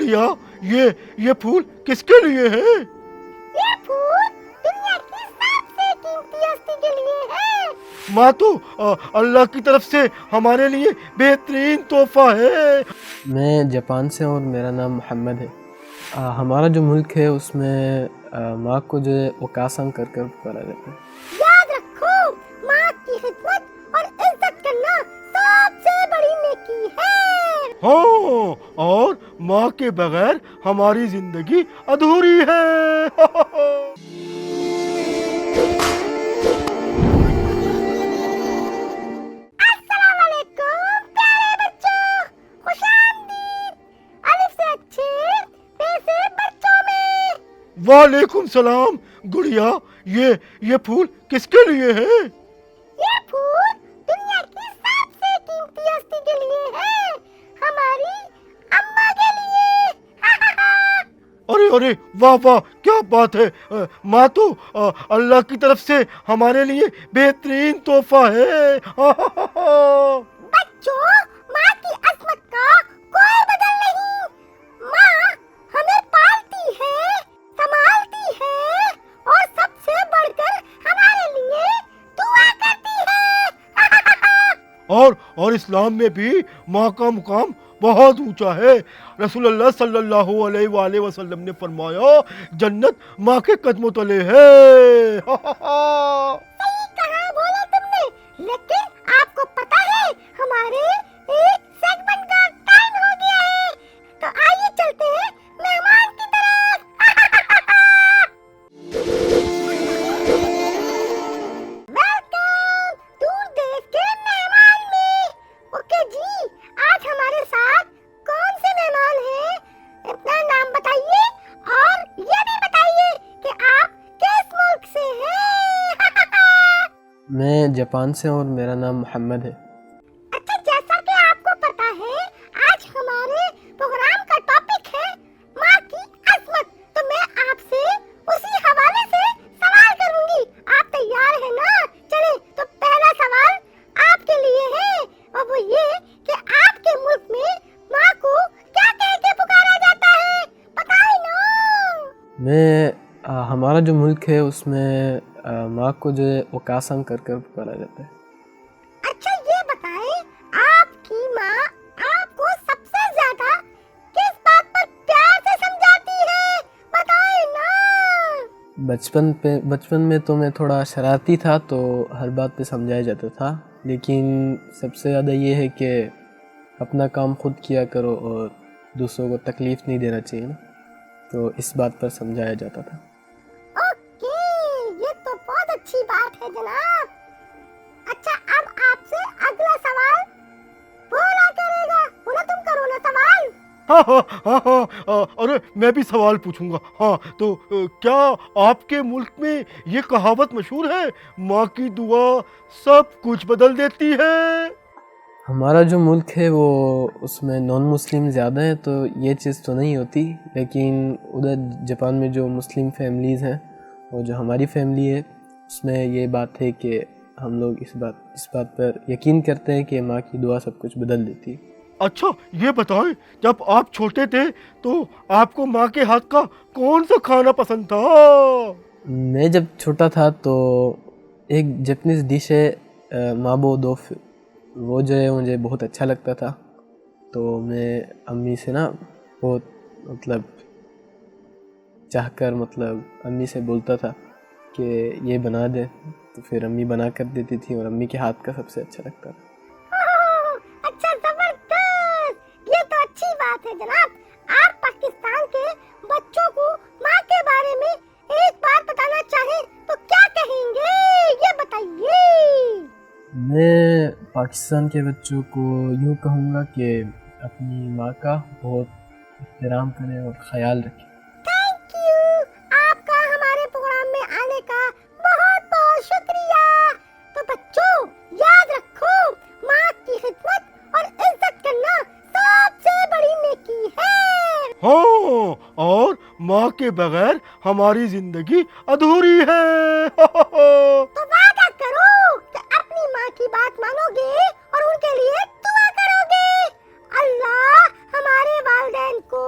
गुड़िया, ये फूल किसके लिए है? ये फूल दुनिया की सबसे कीमती हस्ती के लिए है। माँ तो अल्लाह की तरफ से हमारे लिए बेहतरीन तोहफा है। मैं जापान से और मेरा नाम मोहम्मद है। हमारा जो मुल्क है उसमें माँ को जो है वकासम कर कर पुकारा जाता है। याद रखो, माँ की खिदमत और इज्जत करना सबसे बड़ी नेकी है। हाँ, और माँ के बगैर हमारी जिंदगी अधूरी है। अस्सलाम वालेकुम प्यारे बच्चों, खुशामदीद। अलिफ से अच्छे बे से बच्चों में। वालेकुम सलाम। गुड़िया, ये फूल किसके लिए है? ये फूल दुनिया की सबसे कीमती हस्ती के लिए है, हमारी अम्मा के लिए। अरे अरे, वाह वाह, क्या बात है। माँ तो अल्लाह की तरफ से हमारे लिए बेहतरीन तोहफा है। बच्चों, माँ की अजमत का कोई बदल नहीं। माँ हमें पालती है, संभालती है और सबसे बढ़कर हमारे लिए दुआ करती है। और इस्लाम में भी माँ का मुकाम बहुत ऊंचा है। रसूलुल्लाह सल्लल्लाहु अलैहि वसल्लम ने फरमाया, जन्नत माँ के कदमों तले है। सही कहा बोला तुमने। लेकिन आपको पता है, हमारे एक सेगमेंट का टाइम हो गया है, तो आइए चलते हैं मेहमान की तरफ। वेलकम दूर देश के मेहमान में। ओके जी, आज हमारे साथ कौन से मेहमान हैं? अपना नाम बताइए और ये भी बताइए कि आप किस मुल्क से हैं? मैं जापान से और मेरा नाम मोहम्मद है। अच्छा, जैसा कि आपको पता है, आज हमारे प्रोग्राम का टॉपिक है माँ की अजमत। तो मैं आपसे उसी हवाले से सवाल करूंगी। आप तैयार हैं ना? चले, तो पहला सवाल आपके लिए है, और वो ये कि आपके मुल्क में माँ को क्या कह के पुकारा जाता है? बताएं ना। हमारा जो मुल्क है उसमें माँ को जो है वकासम कर कर पुकारा जाता है। अच्छा, ये बताएं, आपकी माँ आपको सबसे ज्यादा किस बात पर प्यार से समझाती है? बताएं ना। बचपन में तो मैं थोड़ा शरारती था, तो हर बात पे समझाया जाता था। लेकिन सबसे ज़्यादा ये है कि अपना काम खुद किया करो और दूसरों को तकलीफ़ नहीं देना चाहिए ना, तो इस बात पर समझाया जाता था। ओके, ये तो बहुत अच्छी बात है जनाब। अच्छा, अब आपसे अगला सवाल बोला करेगा। बोला, तुम करो ना सवाल। हाँ, अरे मैं भी सवाल पूछूंगा। हाँ, तो क्या आपके मुल्क में ये कहावत मशहूर है, माँ की दुआ सब कुछ बदल देती है? हमारा जो मुल्क है वो उसमें नॉन मुस्लिम ज़्यादा हैं, तो ये चीज़ तो नहीं होती। लेकिन उधर जापान में जो मुस्लिम फैमिलीज़ हैं और जो हमारी फैमिली है, उसमें ये बात है कि हम लोग इस बात पर यकीन करते हैं कि माँ की दुआ सब कुछ बदल देती है। अच्छा, ये बताएं, जब आप छोटे थे तो आपको माँ के हाथ का कौन सा खाना पसंद था? मैं जब छोटा था तो एक जापानीज़ डिश है माबो दोफ, वो जो है मुझे बहुत अच्छा लगता था। तो मैं अम्मी से ना बहुत मतलब चाहकर अम्मी से बोलता था कि ये बना दे, तो फिर अम्मी बना कर देती थी और अम्मी के हाथ का सबसे अच्छा लगता था। अच्छा, जबरदस्त। ये तो अच्छी बात है जनाब। आप पाकिस्तान के बच्चों को माँ के बारे में एक बार बताना चाहें तो क्या कहेंगे? ये बताइए। मैं पाकिस्तान के बच्चों को यूँ कहूँगा कि अपनी माँ का बहुत एहतराम करें और ख़याल रखें। थैंक यू, आपका हमारे प्रोग्राम में आने का बहुत बहुत शुक्रिया। तो बच्चों, याद रखो, माँ की खिदमत और इज्जत करना सबसे बड़ी नेकी है। हाँ, और माँ के बगैर हमारी जिंदगी अधूरी है। तो वादा करो कि अपनी माँ की बात मानोगे और उनके लिए दुआ करोगे। अल्लाह हमारे वालिदैन को